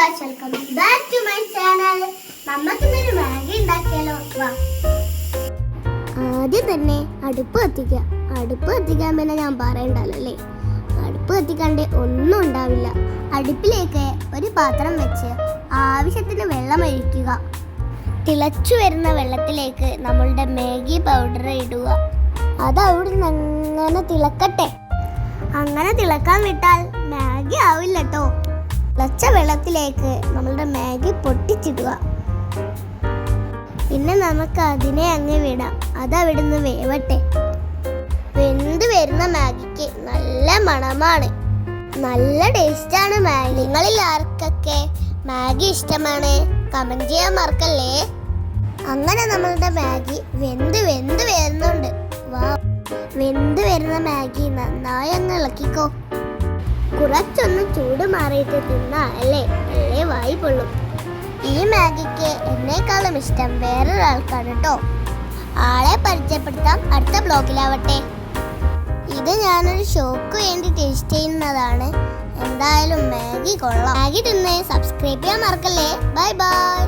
Guys, welcome back to my channel. നമുക്കിന്നൊരു Maggi ഉണ്ടാക്കിയാലോ? വാ. ആദ്യം തന്നെ അടുപ്പ് കത്തിക്കുക. അടുപ്പ് കത്തിക്കാൻ പിന്നെ ഞാൻ പറയണ്ടല്ലോ അല്ലേ. അടുപ്പ് കത്തിക്കാണ്ട് ഒന്നും ഉണ്ടാവില്ല. അടുപ്പിലേക്ക് ഒരു പാത്രം വെച്ച് ആവശ്യത്തിന് വെള്ളം ഒഴിക്കുക. തിളച്ചു വരുന്ന വെള്ളത്തിലേക്ക് നമ്മളുടെ മാഗി പൗഡർ ഇടുക. അത് അവിടെ നിന്ന് അങ്ങനെ തിളക്കട്ടെ. അങ്ങനെ തിളക്കാൻ വിട്ടാൽ മാഗി ആവില്ല കേട്ടോ. തിളച്ച വെള്ളത്തിലേക്ക് നമ്മളുടെ മാഗി പൊട്ടിച്ചിടുക. പിന്നെ നമുക്ക് അതിനെ അങ്ങ് വിടാം. അതവിടുന്ന് വേവട്ടെ. വെന്ത് വരുന്ന മാഗിക്ക് നല്ല മണമാണ്, നല്ല ടേസ്റ്റാണ് മാഗി. നിങ്ങളിൽ ആർക്കൊക്കെ മാഗി ഇഷ്ടമാണ് കമന്റ് ചെയ്യാൻ മറക്കല്ലേ. അങ്ങനെ നമ്മളുടെ മാഗി വെന്ത് വരുന്നുണ്ട്. വാ, വെന്ത് വരുന്ന മാഗി നന്നായി അങ്ങ് ഇളക്കിക്കോ. കുറച്ചൊന്ന് ചൂട് മാറിയിട്ട് തിന്നാ അല്ലേ വായി പൊള്ളും. ഈ മാഗിക്ക് എന്നേക്കാളും ഇഷ്ടം വേറൊരാൾക്കാണ് കേട്ടോ. ആളെ പരിചയപ്പെടുത്താം അടുത്ത ബ്ലോഗിലാവട്ടെ. ഇത് ഞാനൊരു ഷോക്ക് വേണ്ടി ടേസ്റ്റ് ചെയ്യുന്നതാണ്. എന്തായാലും മാഗി കൊള്ളാം. മാഗി തിന്ന് സബ്സ്ക്രൈബ് ചെയ്യാൻ മറക്കല്ലേ. Bye bye.